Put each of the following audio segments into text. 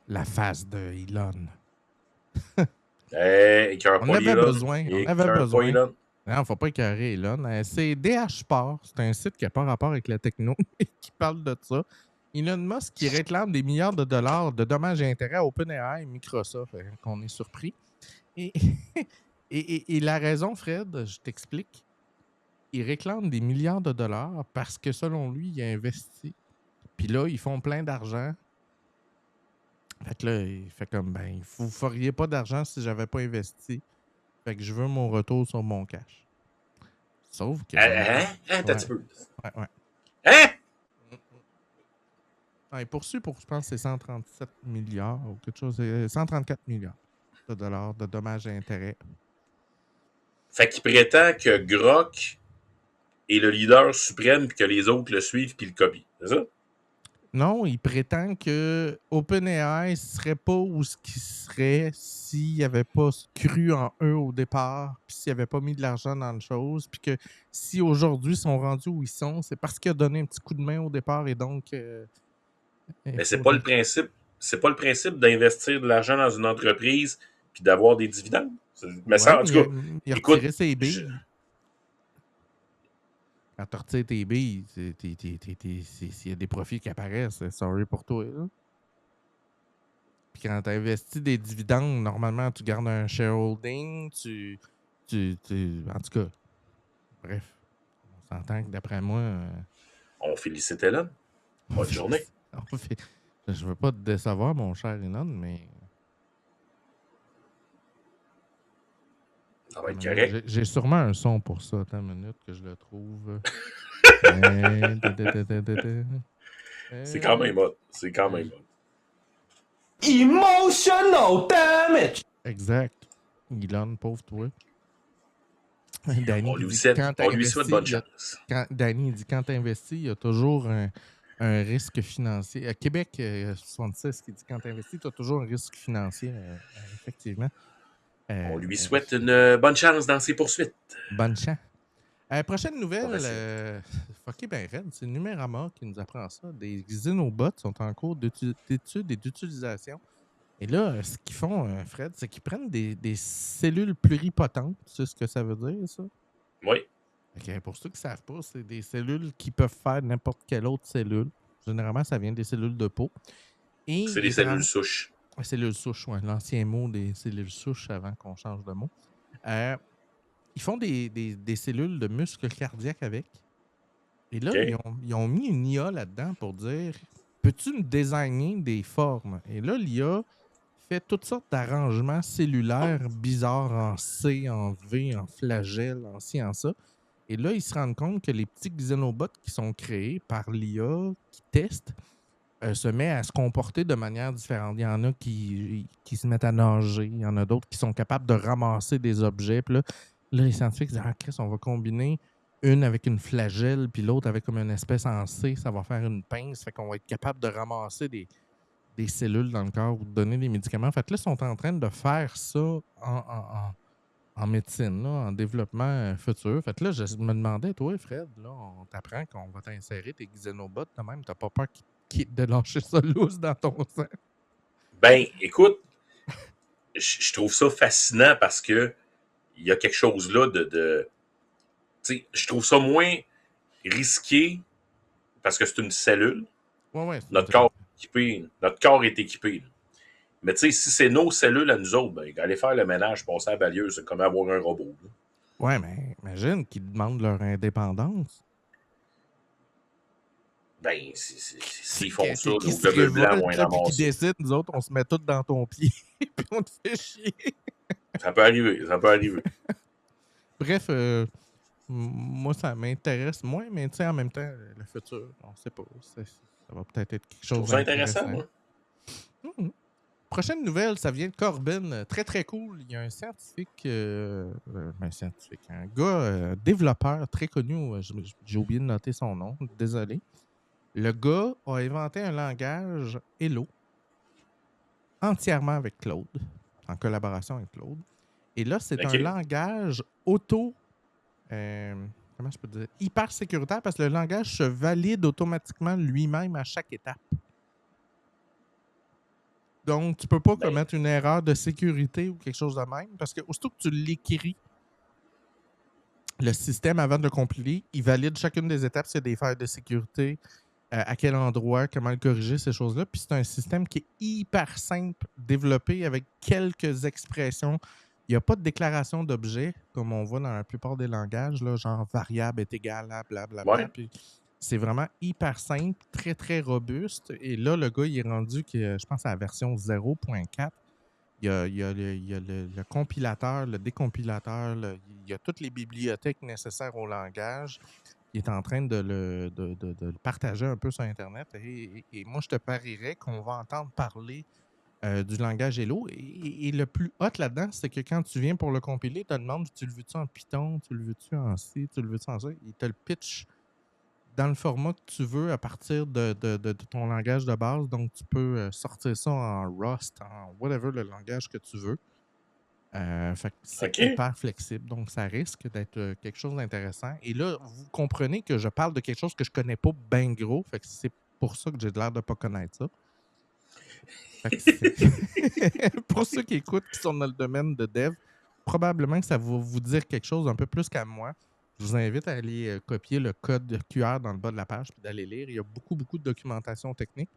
La face de Elon. Écœure On pas avait Elon. besoin. On avait Écœure pas besoin. Elon. Non, faut pas écœurer Elon. C'est DH Sport. C'est un site qui n'a pas rapport avec la techno, mais qui parle de ça. Elon Musk qui réclame des milliards de dollars de dommages et intérêts à OpenAI et Microsoft. Qu'on est surpris. Et, et la raison, Fred, je t'explique. Il réclame des milliards de dollars parce que, selon lui, il a investi. Puis là, ils font plein d'argent. Fait que là, il fait comme, ben, vous feriez pas d'argent si j'avais pas investi. Fait que je veux mon retour sur mon cash. Sauf que... T'as un Ouais, petit peu. ouais. Hein? Il poursuit pour, je pense, c'est 137 milliards ou quelque chose. 134 milliards de dollars de dommages et intérêts. Fait qu'il prétend que Grok est le leader suprême puis que les autres le suivent puis le copient. C'est ça? Non, il prétend que OpenAI serait pas où ce qu'il serait s'il n'avait pas cru en eux au départ, puis s'il n'avait pas mis de l'argent dans la chose, puis que si aujourd'hui ils sont rendus où ils sont, c'est parce qu'il a donné un petit coup de main au départ et donc il Mais c'est pas le faudrait. principe. C'est pas le principe d'investir de l'argent dans une entreprise puis d'avoir des dividendes. Mais Ouais, ça, en mais tout cas, il a écoute, retiré ses billes. Quand tu retires tes billes, s'il y a des profits qui apparaissent, sorry pour toi. Là. Puis quand tu investis des dividendes, normalement, tu gardes un shareholding, en tout cas, bref. On s'entend que d'après moi, on félicite Elon. Bonne journée. on fait- je veux pas te décevoir, mon cher Renan, mais Ça va attends être une minute, correct. j'ai sûrement un son pour ça. Attends une minute que je le trouve. C'est quand même hot. C'est quand même hot. Emotional damage. Exact. Elon, pauvre toi. Danny On qui lui dit souhaite, quand tu on lui souhaite investis, bonne chance. Danny dit quand tu investis, il y a toujours un risque financier. À Québec 76 qui dit quand tu investis, tu as toujours un risque financier, effectivement. On lui souhaite une bonne chance dans ses poursuites. Bonne chance. Prochaine nouvelle, Professionnelle. fucké ben raide, c'est Numérama qui nous apprend ça. Des xénobots sont en cours d'étude et d'utilisation. Et là, ce qu'ils font, Fred, c'est qu'ils prennent des cellules pluripotentes. Tu sais ce que ça veut dire, ça? Oui. Okay, pour ceux qui ne savent pas, c'est des cellules qui peuvent faire n'importe quelle autre cellule. Généralement, ça vient des cellules de peau. Et C'est des cellules souches. cellules souches, ouais, l'ancien mot des cellules souches avant qu'on change de mot. Ils font des cellules de muscles cardiaques avec. Et là, Okay. ils ont mis une IA là-dedans pour dire peux-tu me designer des formes? Et là, l'IA fait toutes sortes d'arrangements cellulaires bizarres en C, en V, en flagelle, en ci, en ça. Et là, ils se rendent compte que les petits xénobots qui sont créés par l'IA, qui testent, se mettent à se comporter de manière différente. Il y en a qui se mettent à nager, il y en a d'autres qui sont capables de ramasser des objets. Puis là, les scientifiques disent ah, Chris, on va combiner une avec une flagelle, puis l'autre avec comme une espèce en C, ça va faire une pince, fait qu'on va être capable de ramasser des cellules dans le corps ou de donner des médicaments. Fait que là, ils sont en train de faire ça en médecine, là, en développement futur. Fait que là, je me demandais, toi, Fred, là, on t'apprend qu'on va t'insérer tes xénobots quand même. T'as pas peur de lâcher ça loose dans ton sang? Ben, écoute, je trouve ça fascinant parce que il y a quelque chose là de tu sais, je trouve ça moins risqué parce que c'est une cellule. Ouais, c'est une Notre corps cellule. est équipé. Notre corps est équipé. Là. Mais tu sais, si c'est nos cellules à nous autres, ben, aller faire le ménage, passer à la balieuse, c'est comme avoir un robot. Là. Ouais, mais imagine qu'ils demandent leur indépendance. Ben, s'ils font ça, Qui nos se globules blancs vont révoltent, les là, puis qui ramasser. décident, nous autres, on se met tous dans ton pied, puis on te fait chier. Ça peut arriver, ça peut arriver. Bref, moi, ça m'intéresse moins, mais tu sais, en même temps, le futur, on sait pas. Ça va peut-être être quelque Je trouve chose ça intéressant, d'intéressant. moi. Prochaine nouvelle, ça vient de Corbin. Très, très cool. Il y a un scientifique, un gars développeur très connu. J'ai oublié de noter son nom. Désolé. Le gars a inventé un langage Hello entièrement avec Claude, en collaboration avec Claude. Et là, c'est un OK. langage comment je peux dire? Hyper sécuritaire parce que le langage se valide automatiquement lui-même à chaque étape. Donc, tu peux pas Ben, commettre une erreur de sécurité ou quelque chose de même, parce que aussitôt que tu l'écris, le système, avant de le compiler, il valide chacune des étapes s'il y a des failles de sécurité, à quel endroit, comment le corriger, ces choses-là. Puis c'est un système qui est hyper simple, développé avec quelques expressions. Il n'y a pas de déclaration d'objet, comme on voit dans la plupart des langages, là, genre variable est égal à blablabla. ouais. Puis c'est vraiment hyper simple, très, très robuste. Et là, le gars, il est rendu, je pense, à la version 0.4. Il y a le compilateur, le décompilateur, il y a toutes les bibliothèques nécessaires au langage. Il est en train de le partager un peu sur Internet. Et moi, je te parierais qu'on va entendre parler du langage Hello. Et le plus hot là-dedans, c'est que quand tu viens pour le compiler, il te demande tu le veux-tu en Python, tu le veux-tu en C, tu le veux-tu en ça. Il te le pitch dans le format que tu veux à partir de ton langage de base. Donc, tu peux sortir ça en Rust, en whatever le langage que tu veux. Fait que c'est OK. hyper flexible, donc ça risque d'être quelque chose d'intéressant. Et là, vous comprenez que je parle de quelque chose que je connais pas bien gros, fait que c'est pour ça que j'ai l'air de pas connaître ça. Fait que pour ceux qui écoutent, qui sont dans le domaine de dev, probablement que ça va vous dire quelque chose un peu plus qu'à moi. Je vous invite à aller copier le code QR dans le bas de la page et d'aller lire. Il y a beaucoup, beaucoup de documentation technique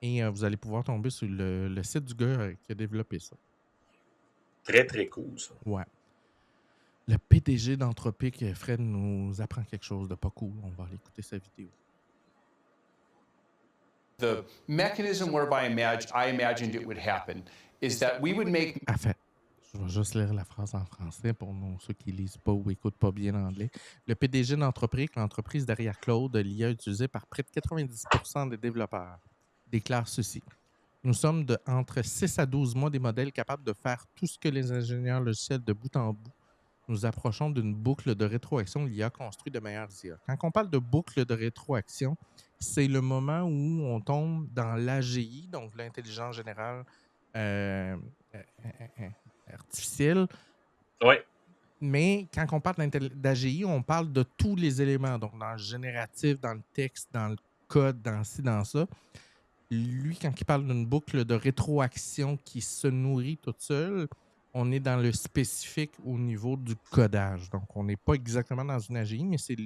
et vous allez pouvoir tomber sur le site du gars qui a développé ça. Très, très cool, ça. Ouais. Le PDG d'Anthropic, Fred, nous apprend quelque chose de pas cool. On va aller écouter sa vidéo. The mechanism whereby I imagined it would happen is that we would make En fait, je vais juste lire la phrase en français pour ceux qui lisent pas ou écoutent pas bien l'anglais. Le PDG d'Anthropic, l'entreprise derrière Claude, l'IA utilisée par près de 90% des développeurs, déclare ceci. Nous sommes entre 6 à 12 mois des modèles capables de faire tout ce que les ingénieurs logiciels de bout en bout. Nous approchons d'une boucle de rétroaction l'IA construit de meilleures IA. Quand on parle de boucle de rétroaction, c'est le moment où on tombe dans l'AGI, donc l'intelligence générale artificielle. Oui. Mais quand on parle d'AGI, on parle de tous les éléments, donc dans le génératif, dans le texte, dans le code, dans ci, dans ça. Lui, quand il parle d'une boucle de rétroaction qui se nourrit toute seule, on est dans le spécifique au niveau du codage. Donc, on n'est pas exactement dans une AGI, mais c'est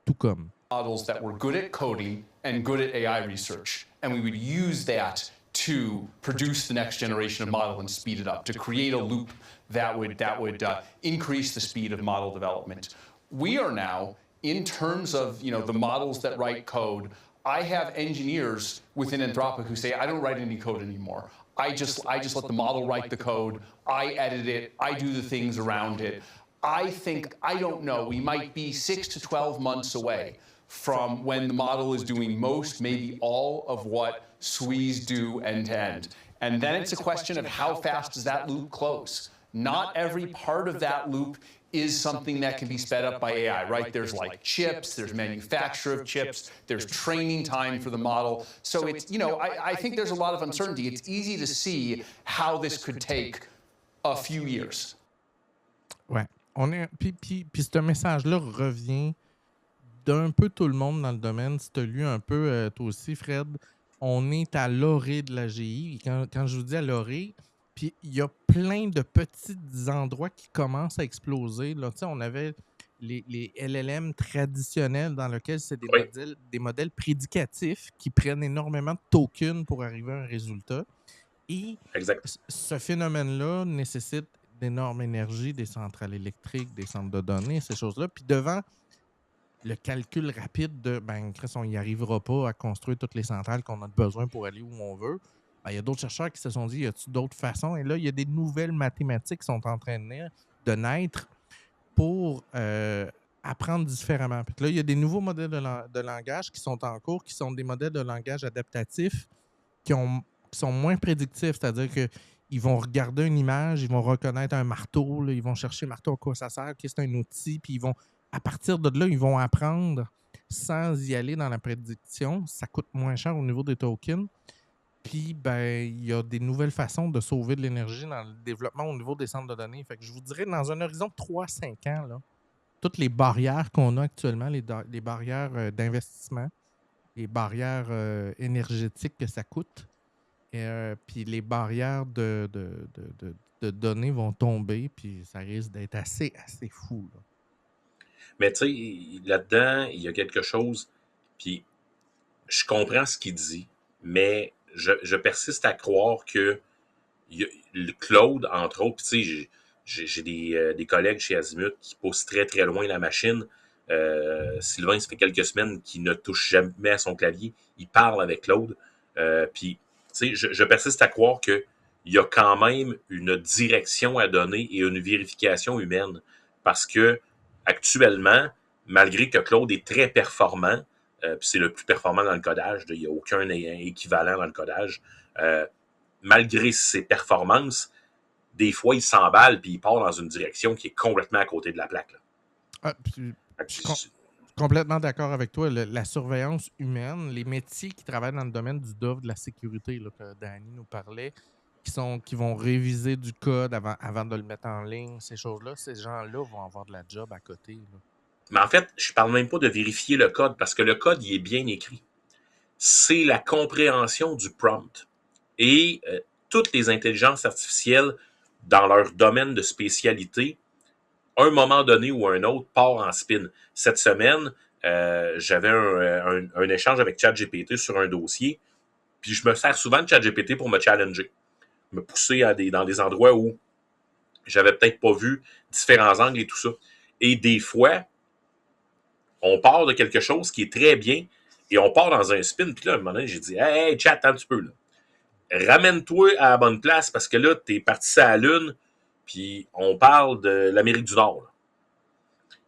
tout comme. models that were good at coding and good at AI research. And we would use that to produce the next generation of model and speed it up, to create a loop that would increase the speed of model development. We are now, in terms of the models that write code, I have engineers within Anthropic who say, I don't write any code anymore. I just let the model write the code. I edit it. I do the things around it. I think, I don't know, we might be 6 to 12 months away from when the model is doing most, maybe all of what SWEs do end to end. And then it's a question of how fast does that loop close? Not every part of that loop is something that can be sped up by AI, right? There's like chips, there's manufacture of chips, there's training time for the model. So it's, I think there's a lot of uncertainty. It's easy to see how this could take a few years. Ouais. Puis ce message-là revient d'un peu tout le monde dans le domaine. Si tu as lu un peu, toi aussi, Fred, on est à l'orée de l'AGI. Quand je vous dis à l'orée, puis il y a plein de petits endroits qui commencent à exploser. Là, on avait les LLM traditionnels dans lesquels c'est des modèles prédicatifs qui prennent énormément de tokens pour arriver à un résultat. Et ce phénomène-là nécessite d'énormes énergies, des centrales électriques, des centres de données, ces choses-là. Puis devant le calcul rapide de Chris, on n'y arrivera pas à construire toutes les centrales qu'on a besoin pour aller où on veut, il y a d'autres chercheurs qui se sont dit, y a-t-il d'autres façons? Et là, il y a des nouvelles mathématiques qui sont en train de naître pour apprendre différemment. Puis là, il y a des nouveaux modèles de langage qui sont en cours, qui sont des modèles de langage adaptatifs qui sont moins prédictifs, c'est-à-dire qu'ils vont regarder une image, ils vont reconnaître un marteau, là, ils vont chercher le marteau à quoi ça sert, c'est un outil, puis à partir de là, ils vont apprendre sans y aller dans la prédiction. Ça coûte moins cher au niveau des tokens. Puis, il y a des nouvelles façons de sauver de l'énergie dans le développement au niveau des centres de données. Fait que je vous dirais, dans un horizon de 3-5 ans, là, toutes les barrières qu'on a actuellement, les barrières d'investissement, les barrières énergétiques que ça coûte, Puis les barrières de données vont tomber, puis ça risque d'être assez fou. Là. Mais tu sais, là-dedans, il y a quelque chose, puis je comprends ce qu'il dit, mais je persiste à croire que le Claude, entre autres, tu sais, j'ai des collègues chez Azimut qui poussent très, très loin la machine. Sylvain, ça fait quelques semaines qu'il ne touche jamais à son clavier. Il parle avec Claude. Puis, tu sais, je persiste à croire qu'il y a quand même une direction à donner et une vérification humaine. Parce que, actuellement, malgré que Claude est très performant, puis c'est le plus performant dans le codage, il n'y a aucun équivalent dans le codage, malgré ses performances, des fois, il s'emballe puis il part dans une direction qui est complètement à côté de la plaque. Là. Ah, puis, je suis complètement d'accord avec toi. La surveillance humaine, les métiers qui travaillent dans le domaine du DOF, de la sécurité, là, que Danny nous parlait, qui vont réviser du code avant de le mettre en ligne, ces choses-là, ces gens-là vont avoir de la job à côté. Là. Mais en fait, je parle même pas de vérifier le code parce que le code, il est bien écrit. C'est la compréhension du prompt. Et toutes les intelligences artificielles, dans leur domaine de spécialité, à un moment donné ou un autre, part en spin. Cette semaine, j'avais un échange avec ChatGPT sur un dossier, puis je me sers souvent de ChatGPT pour me challenger, me pousser dans des endroits où j'avais peut-être pas vu différents angles et tout ça. Et des fois, on part de quelque chose qui est très bien et on part dans un spin. Puis là, à un moment donné, j'ai dit « Hey, chat, attends un petit peu. Là. Ramène-toi à la bonne place parce que là, t'es parti à la Lune puis on parle de l'Amérique du Nord. » Là.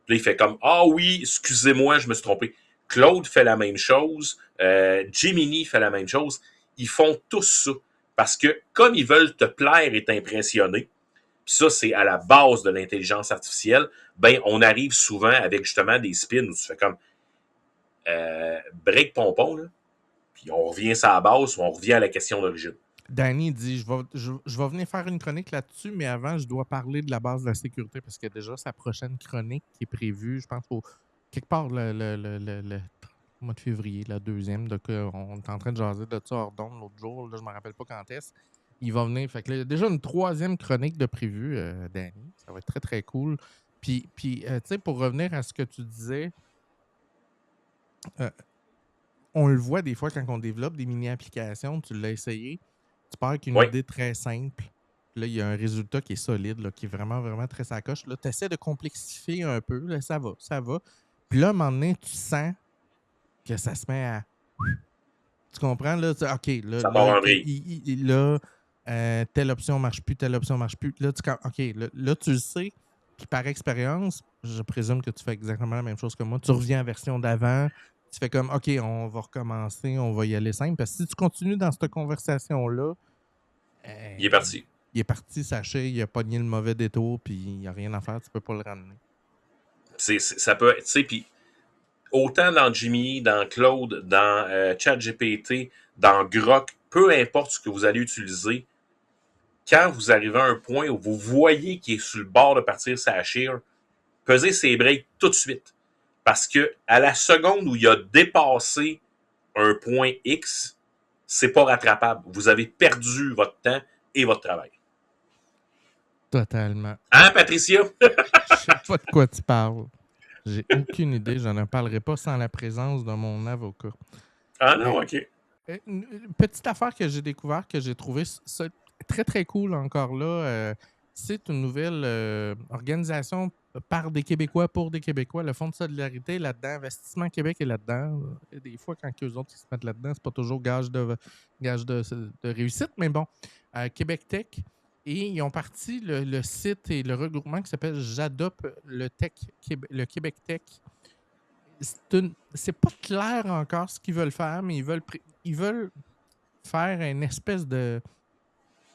Puis là, il fait comme « Ah oui, excusez-moi, je me suis trompé. » Claude fait la même chose. Gemini fait la même chose. Ils font tous ça parce que comme ils veulent te plaire et t'impressionner, puis ça, c'est à la base de l'intelligence artificielle, ben on arrive souvent avec justement des spins où tu fais comme break pompon, là, puis on revient sur la base ou on revient à la question d'origine. Danny dit je vais venir faire une chronique là-dessus, mais avant, je dois parler de la base de la sécurité parce qu'il y a déjà sa prochaine chronique qui est prévue, je pense, quelque part le mois de février, la deuxième. Donc, on est en train de jaser de ça hors d'onde l'autre jour. Là, je ne me rappelle pas quand est-ce. Il va venir. Fait que là, il y a déjà une troisième chronique de prévue, Danny. Ça va être très, très cool. Puis tu sais, pour revenir à ce que tu disais, on le voit des fois quand on développe des mini-applications, tu l'as essayé, tu pars avec une idée très simple. Là, il y a un résultat qui est solide, là, qui est vraiment, vraiment très sacoche. Là, tu essaies de complexifier un peu, là, ça va. Puis là, à un moment donné, tu sens que ça se met à... Tu comprends? Là, OK, là, ça part en vrille. Telle option marche plus, telle option marche plus. Là, là, tu le sais. Puis par expérience, je présume que tu fais exactement la même chose que moi. Tu reviens à la version d'avant. Tu fais comme, OK, on va recommencer, on va y aller simple. Parce que si tu continues dans cette conversation-là... il est parti. Il est parti, sachez, il a pogné le mauvais détour, puis il n'y a rien à faire, tu peux pas le ramener. Ça peut être, tu sais, puis autant dans Jimmy, dans Claude, dans ChatGPT, dans Grok, peu importe ce que vous allez utiliser, quand vous arrivez à un point où vous voyez qu'il est sur le bord de partir sa shear, pesez ses breaks tout de suite. Parce que à la seconde où il a dépassé un point X, c'est pas rattrapable. Vous avez perdu votre temps et votre travail. Totalement. Hein, Patricia? Je sais pas de quoi tu parles. J'ai aucune idée. Je n'en parlerai pas sans la présence de mon avocat. Ah non, OK. Une petite affaire que j'ai découvert, que j'ai trouvé ça très, très cool encore là. C'est une nouvelle organisation par des Québécois pour des Québécois. Le Fonds de solidarité est là-dedans. Investissement Québec est là-dedans. Et des fois, quand eux autres ils se mettent là-dedans, c'est pas toujours gage de réussite. Mais bon, Québec Tech. Et ils ont parti le site et le regroupement qui s'appelle J'adopte le Québec Tech. C'est pas clair encore ce qu'ils veulent faire, mais ils veulent faire une espèce de...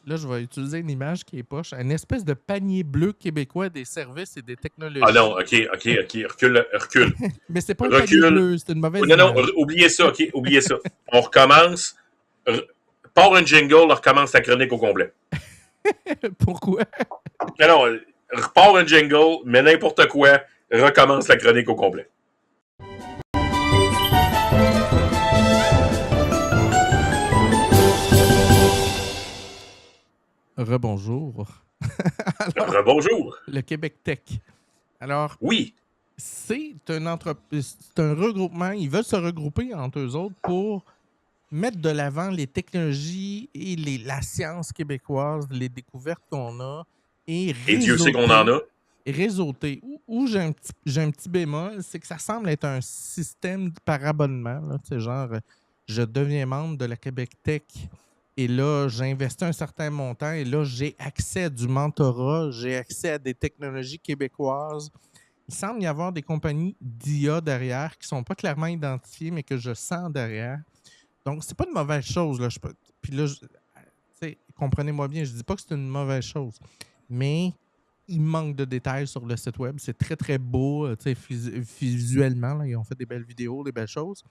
Là, je vais utiliser une image qui est poche. Une espèce de panier bleu québécois des services et des technologies. Ah non, OK. Recule. Mais c'est pas un panier bleu, c'est une mauvaise image. Non, oubliez ça, OK, oubliez ça. On recommence. Part un jingle, on recommence la chronique au complet. Pourquoi? Non, repart un jingle, mais n'importe quoi, recommence la chronique au complet. Rebonjour. Alors, Rebonjour. le Québec Tech. Alors, Oui, c'est une entreprise, c'est un regroupement. Ils veulent se regrouper entre eux autres pour mettre de l'avant les technologies et la science québécoise, les découvertes qu'on a et et Dieu sait qu'on en a. réseauter. Où j'ai un petit bémol, c'est que ça semble être un système par abonnement. Là, tu sais, genre, je deviens membre de la Québec Tech et là, j'investis un certain montant et là, j'ai accès à du mentorat, j'ai accès à des technologies québécoises. Il semble y avoir des compagnies d'IA derrière qui ne sont pas clairement identifiées, mais que je sens derrière. Donc, c'est pas une mauvaise chose. Là. Puis là, tu sais, comprenez-moi bien, je dis pas que c'est une mauvaise chose, mais il manque de détails sur le site web. C'est très, très beau, tu sais, visuellement. Là, ils ont fait des belles vidéos, des belles choses.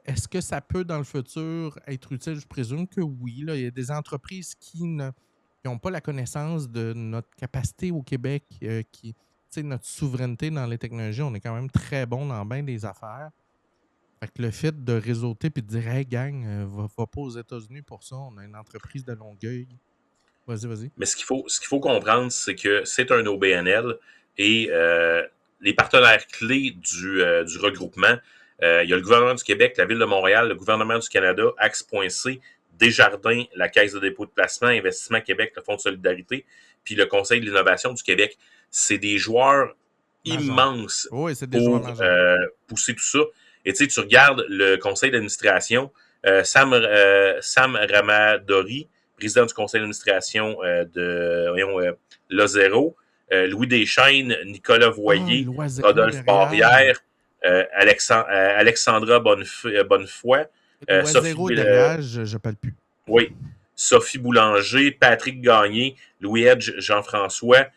Est-ce que ça peut, dans le futur, être utile? Je présume que oui. Là. Il y a des entreprises qui n'ont pas la connaissance de notre capacité au Québec, tu sais, notre souveraineté dans les technologies. On est quand même très bon dans bien des affaires. Fait que le fait de réseauter et de dire Hey gang, va pas aux États-Unis pour ça, on a une entreprise de Longueuil. Vas-y. Mais ce qu'il faut comprendre, c'est que c'est un OBNL et les partenaires clés du regroupement, il y a le gouvernement du Québec, la Ville de Montréal, le gouvernement du Canada, Axe.c, Desjardins, la Caisse de dépôt de placement, Investissement Québec, le Fonds de solidarité, puis le Conseil de l'innovation du Québec. C'est des joueurs Majeur. Immenses Oui, c'est des joueurs pour majeurs. pousser tout ça. Et tu sais, tu regardes le conseil d'administration, Sam Ramadori, président du conseil d'administration de Lozero, Louis Deschaines, Nicolas Voyer, Rodolphe Barrière, Alexandra Bonnefoy, Sophie Loisero derrière, je parle plus. Oui, Sophie Boulanger, Patrick Gagné, Louis Edge, Jean-François,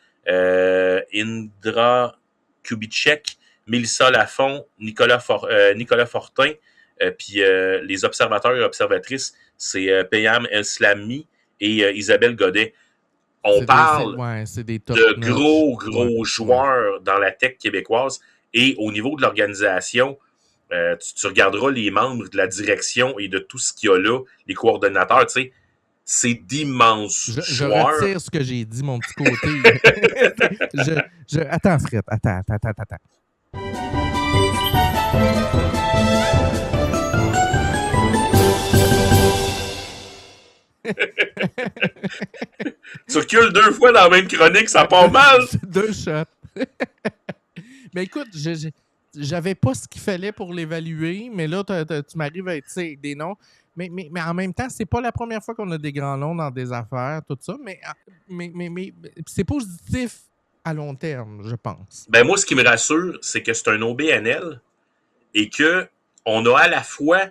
Indra Kubitschek, Mélissa Lafont, Nicolas Fortin, puis les observateurs et observatrices, c'est Payam El-Slami et Isabelle Godet. On parle des de gros joueurs dans la tech québécoise et au niveau de l'organisation, tu regarderas les membres de la direction et de tout ce qu'il y a là, les coordonnateurs, tu sais, c'est d'immenses joueurs. Je retire ce que j'ai dit, mon petit côté. Attends, Fred, attends. Tu recules 2 fois dans la même chronique, ça part mal. 2 shots. Mais écoute, j'avais pas ce qu'il fallait pour l'évaluer, mais là, tu m'arrives avec des noms. Mais en même temps, c'est pas la première fois qu'on a des grands noms dans des affaires, tout ça. Mais c'est positif à long terme, je pense. Ben moi, ce qui me rassure, c'est que c'est un OBNL et qu'on a à la fois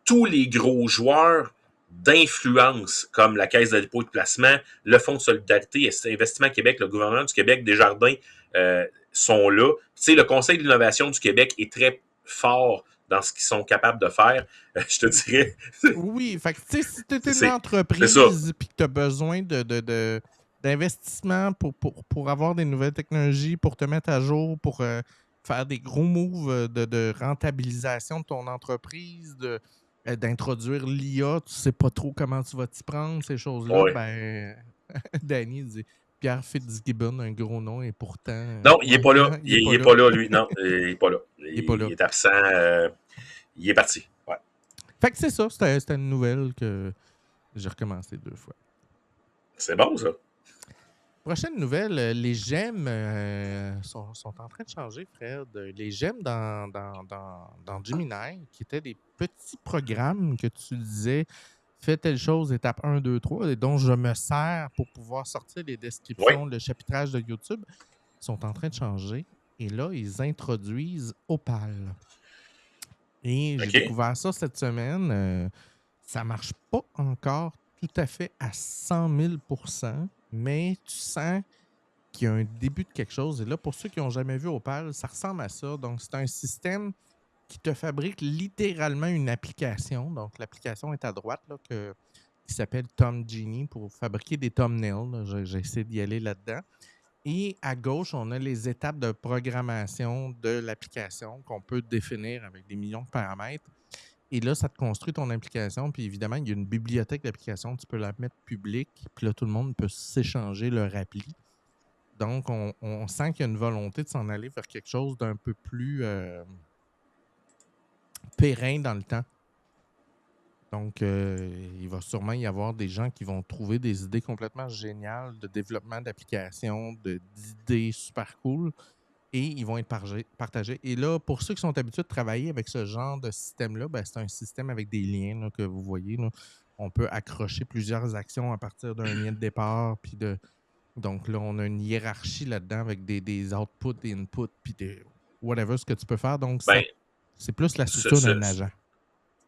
tous les gros joueurs d'influence, comme la Caisse de dépôt de placement, le Fonds de solidarité, Investissement Québec, le gouvernement du Québec, Desjardins, sont là. Tu sais, le Conseil de l'innovation du Québec est très fort dans ce qu'ils sont capables de faire, je te dirais. Oui, fait que tu sais, si tu es une entreprise et que tu as besoin d'investissement pour avoir des nouvelles technologies, pour te mettre à jour, pour faire des gros moves de rentabilisation de ton entreprise, d'introduire l'IA, tu sais pas trop comment tu vas t'y prendre, ces choses-là, ben, Danny dit Pierre Fitzgibbon, un gros nom, et pourtant... Non, il n'est pas là. Il n'est pas là, lui. Non, il n'est pas là. Il est absent. Il est parti. Ouais. Fait que c'est ça. C'était une nouvelle que j'ai recommencé 2 fois. C'est bon, ça. Prochaine nouvelle, les gemmes sont en train de changer, Fred. Les gemmes dans Gemini, qui étaient des petits programmes que tu disais fais telle chose, étape 1, 2, 3, et dont je me sers pour pouvoir sortir les descriptions, le chapitrage de YouTube, sont en train de changer. Et là, ils introduisent Opal. Et j'ai découvert ça cette semaine. Ça ne marche pas encore tout à fait à 100 000 %, mais tu sens qu'il y a un début de quelque chose. Et là, pour ceux qui n'ont jamais vu Opal, ça ressemble à ça. Donc, c'est un système qui te fabrique littéralement une application. Donc, l'application est à droite, là, qui s'appelle Tom Genie pour fabriquer des thumbnails. J'ai essayé d'y aller là-dedans. Et à gauche, on a les étapes de programmation de l'application qu'on peut définir avec des millions de paramètres. Et là, ça te construit ton application. Puis évidemment, il y a une bibliothèque d'applications. Tu peux la mettre publique. Puis là, tout le monde peut s'échanger leur appli. Donc, on sent qu'il y a une volonté de s'en aller vers quelque chose d'un peu plus périn dans le temps. Donc, il va sûrement y avoir des gens qui vont trouver des idées complètement géniales de développement d'applications, d'idées super cool, et ils vont être partagés. Et là, pour ceux qui sont habitués de travailler avec ce genre de système-là, ben, c'est un système avec des liens là, que vous voyez. Là. On peut accrocher plusieurs actions à partir d'un lien de départ. Puis donc là, on a une hiérarchie là-dedans avec des outputs, des inputs, puis des whatever, ce que tu peux faire. Donc, Ben, c'est plus la ce, structure d'un ce- agent.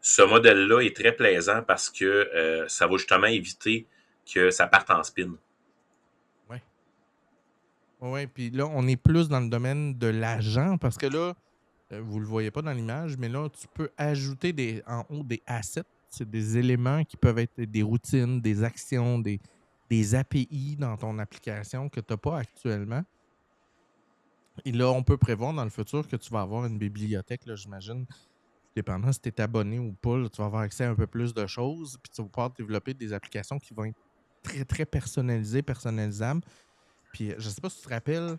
ce modèle-là est très plaisant parce que ça va justement éviter que ça parte en spin. Ouais. Oui, puis là, on est plus dans le domaine de l'agent parce que là, vous ne le voyez pas dans l'image, mais là, tu peux ajouter en haut des assets. C'est des éléments qui peuvent être des routines, des actions, des API dans ton application que tu n'as pas actuellement. Et là, on peut prévoir dans le futur que tu vas avoir une bibliothèque, là, j'imagine, dépendant si tu es abonné ou pas, là, tu vas avoir accès à un peu plus de choses, puis tu vas pouvoir développer des applications qui vont être très, très personnalisées, personnalisables. Puis je sais pas si tu te rappelles,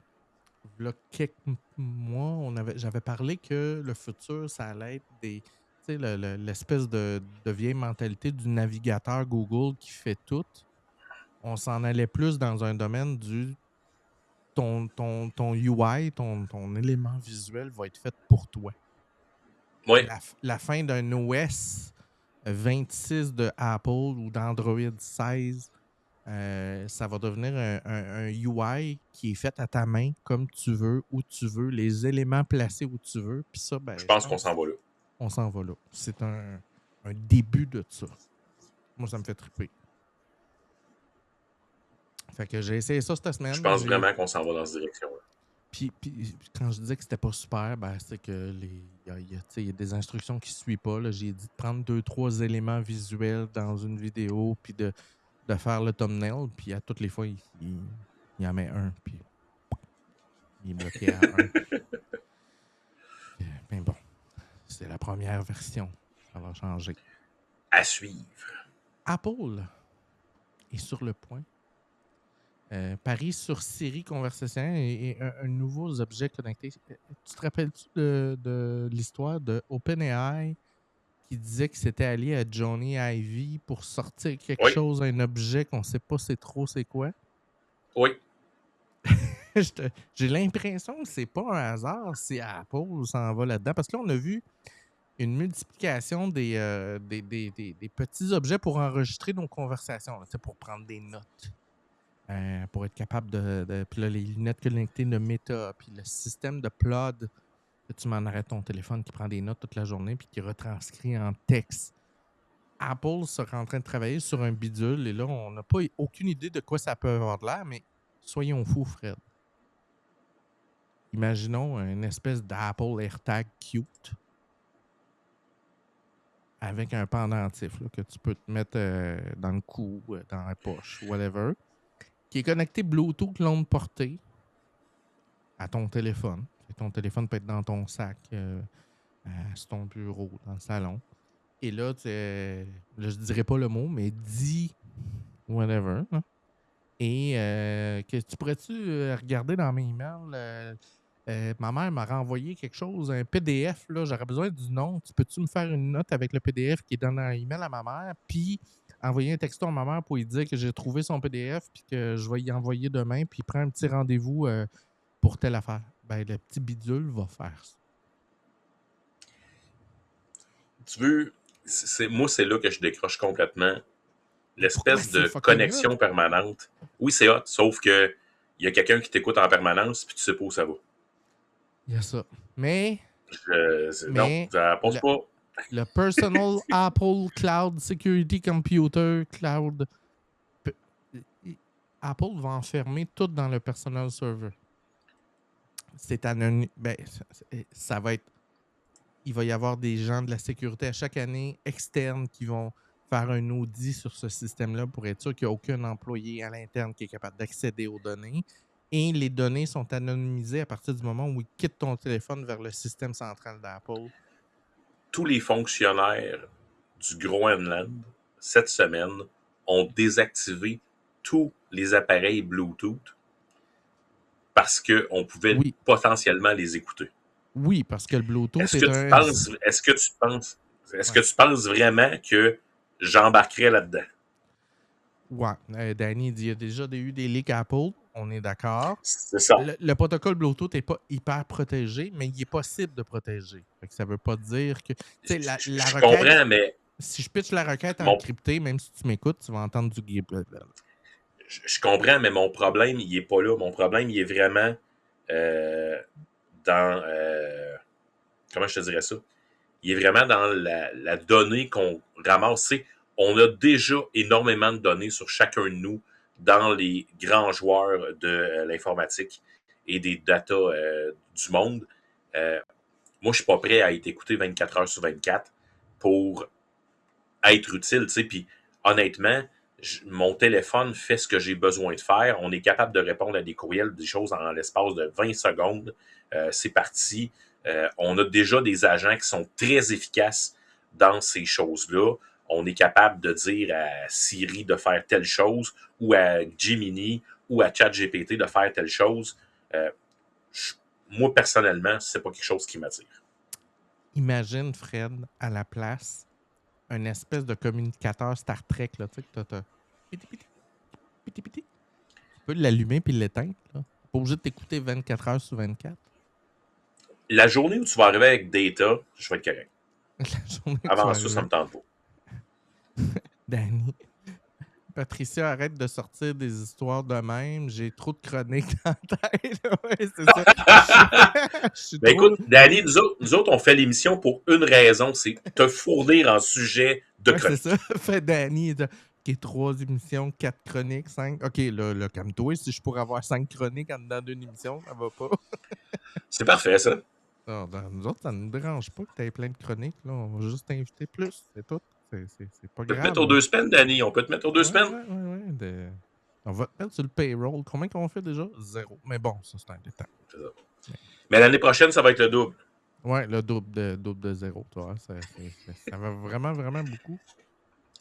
il y a quelques mois, j'avais parlé que le futur, ça allait être tu sais, l'espèce de vieille mentalité du navigateur Google qui fait tout. On s'en allait plus dans un domaine du ton UI, ton élément visuel va être fait pour toi. Oui, La fin d'un OS 26 de Apple ou d'Android 16, ça va devenir un UI qui est fait à ta main, comme tu veux, où tu veux, les éléments placés où tu veux. Puis ça, ben, je je pense qu'on pense s'en va là. qu'on s'en va là. C'est un début de ça. Moi, ça me fait triper. Fait que j'ai essayé ça cette semaine. Je pense vraiment qu'on s'en va dans cette direction-là. Puis quand je disais que c'était pas super, ben, c'est que il y a des instructions qui ne suivent pas. Là. J'ai dit de prendre 2-3 éléments visuels dans une vidéo, puis de faire le thumbnail, puis à toutes les fois, il en met un, puis il est bloqué à 1. Mais bon, c'est la première version. Ça va changer. À suivre. Apple est sur le point. Paris sur Siri conversationnelle et un nouveau objet connecté. Tu te rappelles-tu de l'histoire de OpenAI qui disait que c'était allié à Johnny Ivy pour sortir quelque Oui, chose, un objet qu'on ne sait pas c'est quoi? oui. J'ai l'impression que c'est pas un hasard si Apple s'en va là-dedans. Parce que là, on a vu une multiplication des petits objets pour enregistrer nos conversations, là, pour prendre des notes. Pour être capable puis là, les lunettes connectées de Meta, puis le système de Plod, que tu m'en arrêtes ton téléphone qui prend des notes toute la journée puis qui retranscrit en texte. Apple serait en train de travailler sur un bidule et là, on n'a pas aucune idée de quoi ça peut avoir de l'air, mais soyons fous, Fred. Imaginons une espèce d'Apple AirTag cute avec un pendentif là, que tu peux te mettre dans le cou, dans la poche, whatever, qui est connecté Bluetooth longue portée à ton téléphone. Et ton téléphone peut être dans ton sac, sur ton bureau, dans le salon. Et là, là je ne dirais pas le mot, mais dis whatever. Là. Et tu pourrais-tu regarder dans mes emails? Ma mère m'a renvoyé quelque chose, un PDF. Là, j'aurais besoin du nom. Peux-tu me faire une note avec le PDF qui est dans l'email à ma mère? Puis envoyer un texto à ma mère pour lui dire que j'ai trouvé son PDF puis que je vais y envoyer demain. Puis prends un petit rendez-vous pour telle affaire. Ben, le petit bidule va faire ça. Tu veux, moi, c'est là que je décroche complètement. L'espèce C'est de fucking connexion hot. permanente. Oui, c'est hot, sauf que il y a quelqu'un qui t'écoute en permanence puis tu sais pas où ça va. Il y a ça. Mais Non, ça passe pas. le Personal Apple Cloud Security Computer Cloud, Apple va enfermer tout dans le Personal Server. C'est anonyme. Ben, ça va être. Il va y avoir des gens de la sécurité à chaque année externes qui vont faire un audit sur ce système-là pour être sûr qu'il n'y a aucun employé à l'interne qui est capable d'accéder aux données. Et les données sont anonymisées à partir du moment où ils quittent ton téléphone vers le système central d'Apple. tous les fonctionnaires du Groenland, cette semaine, ont désactivé tous les appareils Bluetooth parce qu'on pouvait Oui. potentiellement les écouter. Oui, parce que le Bluetooth Est-ce est que un... tu penses vraiment que j'embarquerais là-dedans? Ouais. Danny dit il y a déjà eu des leaks Apple. On est d'accord. C'est ça. Le protocole Bluetooth n'est pas hyper protégé, mais il est possible de protéger. Fait que ça ne veut pas dire que... La Je requête, comprends, mais si je pitch la requête Mon- encryptée, même si tu m'écoutes, tu vas entendre du Gabriel. je comprends, mais mon problème, il est pas là. Mon problème, il est vraiment dans... comment je te dirais ça? Il est vraiment dans la donnée qu'on ramasse. Tu sais, on a déjà énormément de données sur chacun de nous dans les grands joueurs de l'informatique et des data du monde. Moi, je suis pas prêt à être écouté 24 heures sur 24 pour être utile. Tu sais. Puis honnêtement, mon téléphone fait ce que j'ai besoin de faire. On est capable de répondre à des courriels, des choses en l'espace de 20 secondes. C'est parti. On a déjà des agents qui sont très efficaces dans ces choses-là. On est capable de dire à Siri de faire telle chose ou à Gemini ou à ChatGPT de faire telle chose. Moi, personnellement, c'est pas quelque chose qui m'attire. Imagine, Fred, à la place, un espèce de communicateur Star Trek, là, tu sais, que t'as... Piti, piti, piti, piti. Tu peux l'allumer puis l'éteindre, là. Pas obligé de t'écouter 24 heures sur 24. La journée où tu vas arriver avec Data, je vais être correct. La journée que Avant tu vas ça me tente pas. Danny. Patricia, arrête de sortir des histoires de même. J'ai trop de chroniques dans la tête. Ouais, c'est ça. Je suis Ben trop- écoute, Danny, nous autres, on fait l'émission pour une raison, c'est te fournir en sujet de Ouais, c'est chronique. ça. Fait Danny. OK, 3 émissions, 4 chroniques, 5. OK, là, calme-toi. Si je pourrais avoir 5 chroniques en dedans d'une émission, ça va pas. C'est parfait, ça. Non, nous autres, ça ne nous dérange pas que tu aies plein de chroniques. Là. On va juste t'inviter plus. C'est tout. C'est pas On peut te grave. mettre aux 2 semaines, Danny. On peut te mettre aux 2 semaines. Ouais. On va te mettre sur le payroll. Combien qu'on fait déjà? 0. Mais bon, ça, c'est un détail. C'est ça. Mais l'année prochaine, ça va être le double. Ouais, le double de 0. Tu vois, ça va vraiment, vraiment beaucoup.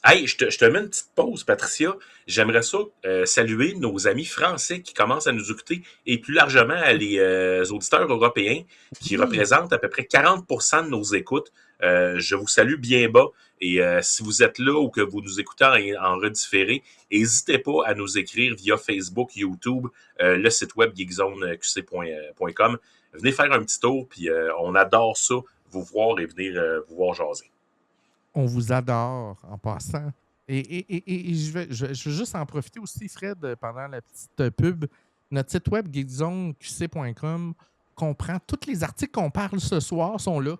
Hey, je te mets une petite pause, Patricia. J'aimerais ça saluer nos amis français qui commencent à nous écouter et plus largement les auditeurs européens qui représentent à peu près 40% de nos écoutes. Je vous salue bien bas et si vous êtes là ou que vous nous écoutez en redifféré, n'hésitez pas à nous écrire via Facebook, YouTube, le site web geekzoneqc.com. Venez faire un petit tour, puis on adore ça, vous voir et venir vous voir jaser. On vous adore en passant. Et je vais juste en profiter aussi, Fred, pendant la petite pub. Notre site web, geekzoneqc.com, comprend tous les articles qu'on parle ce soir sont là.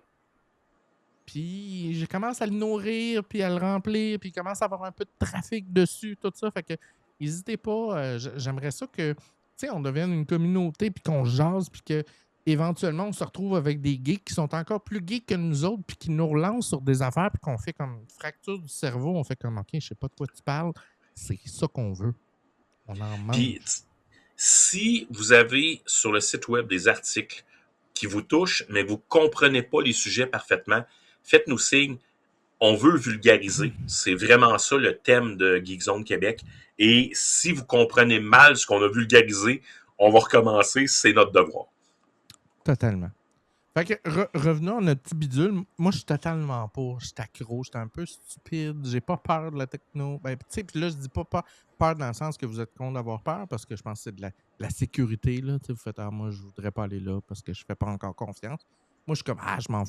Puis je commence à le nourrir, puis à le remplir, puis il commence à avoir un peu de trafic dessus, tout ça. Fait que n'hésitez pas. J'aimerais ça que, tu sais, on devienne une communauté, puis qu'on jase, puis que éventuellement on se retrouve avec des geeks qui sont encore plus geeks que nous autres, puis qui nous relancent sur des affaires, puis qu'on fait comme une fracture du cerveau. On fait comme, OK, je sais pas de quoi tu parles. C'est ça qu'on veut. On en manque. Puis, si vous avez sur le site web des articles qui vous touchent, mais vous ne comprenez pas les sujets parfaitement, faites-nous signe. On veut vulgariser. C'est vraiment ça le thème de Geekzone Québec. Et si vous comprenez mal ce qu'on a vulgarisé, on va recommencer. C'est notre devoir. Totalement. Fait que revenons à notre petit bidule. Moi, je suis totalement pas. Je suis accro. Je suis un peu stupide. J'ai pas peur de la techno. Ben, tu sais, puis là, je dis pas peur dans le sens que vous êtes con d'avoir peur parce que je pense que c'est de la sécurité. Là. Vous faites, moi, je voudrais pas aller là parce que je fais pas encore confiance. Moi, je suis comme, je m'en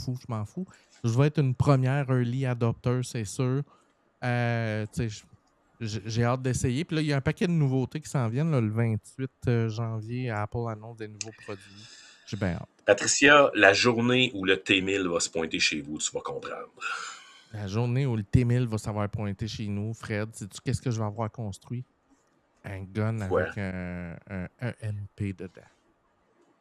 fous. Je vais être une première early adopter, c'est sûr. Tu sais, j'ai hâte d'essayer. Puis là, il y a un paquet de nouveautés qui s'en viennent. Là, le 28 janvier, Apple annonce des nouveaux produits. J'ai bien hâte. Patricia, la journée où le T1000 va se pointer chez vous, tu vas comprendre. La journée où le T1000 va savoir pointer chez nous, Fred, sais-tu qu'est-ce que je vais avoir construit? Un gun avec un MP dedans.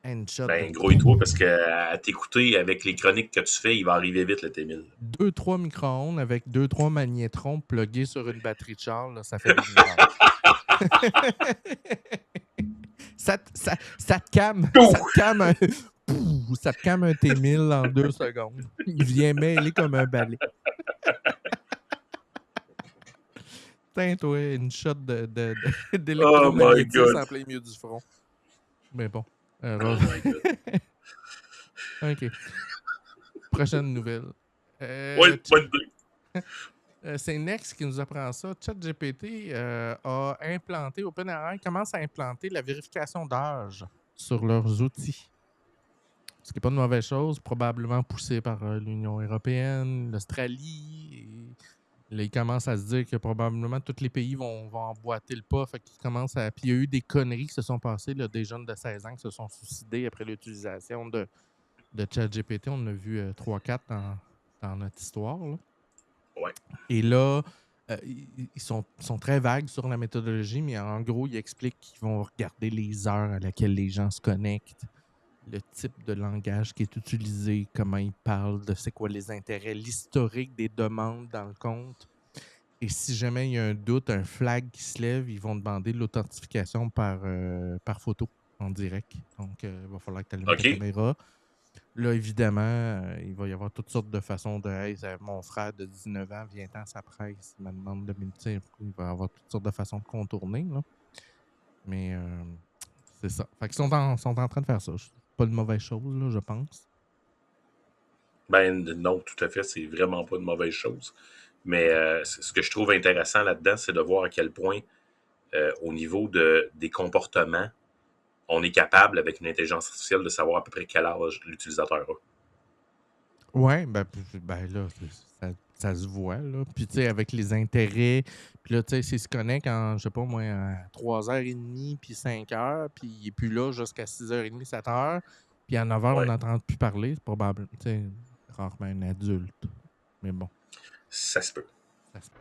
Ben, grouille-toi parce qu'à t'écouter avec les chroniques que tu fais, il va arriver vite le T1000. 2-3 micro-ondes avec 2-3 magnétrons plugués sur une batterie de char, là, ça fait des miracles. Ça te calme. Ça te calme. vous. Ça te calme un T1000 en 2 secondes. Il vient mêler comme un balai. Tiens, toi, une shot Oh my d'électromagnétisme God. en plein milieu du front. Mais bon. Oh my God. OK. Prochaine nouvelle. Ouais, bonne idée. C'est Next qui nous apprend ça. ChatGPT a implanté, OpenAI commence à implanter la vérification d'âge sur leurs outils. Ce qui n'est pas une mauvaise chose, probablement poussé par l'Union européenne, l'Australie. Et là, ils commencent à se dire que probablement tous les pays vont emboîter le pas. Fait qu'ils commencent à. Puis il y a eu des conneries qui se sont passées, là, des jeunes de 16 ans qui se sont suicidés après l'utilisation de ChatGPT. On en a vu 3-4 dans notre histoire. Là. Ouais. Et là, ils sont très vagues sur la méthodologie, mais en gros, ils expliquent qu'ils vont regarder les heures à laquelle les gens se connectent, le type de langage qui est utilisé, comment ils parlent, de c'est quoi les intérêts, l'historique des demandes dans le compte. Et si jamais il y a un doute, un flag qui se lève, ils vont demander l'authentification par photo en direct. Donc, il va falloir que tu allumes ta caméra. Là, évidemment, il va y avoir toutes sortes de façons de hey, mon frère de 19 ans vient à sa presse, il me demande de minutes. Il va y avoir toutes sortes de façons de contourner. Là. Mais c'est ça. Fait qu'ils sont en train de faire ça. Pas de mauvaise chose, là, je pense. Ben non, tout à fait, c'est vraiment pas une mauvaise chose. Mais ce que je trouve intéressant là-dedans, c'est de voir à quel point, au niveau des comportements, on est capable, avec une intelligence artificielle, de savoir à peu près quel âge l'utilisateur a. Ouais, ben là, ça se voit, là. Puis, tu sais, avec les intérêts, puis là, tu sais, s'il se connecte en, je sais pas moi, à 3h30, puis 5h, puis il est plus là jusqu'à 6h30, 7h, puis à 9h, on n'entend plus parler, c'est probable, tu sais, rarement un adulte. Mais bon. Ça se peut. Ça se peut.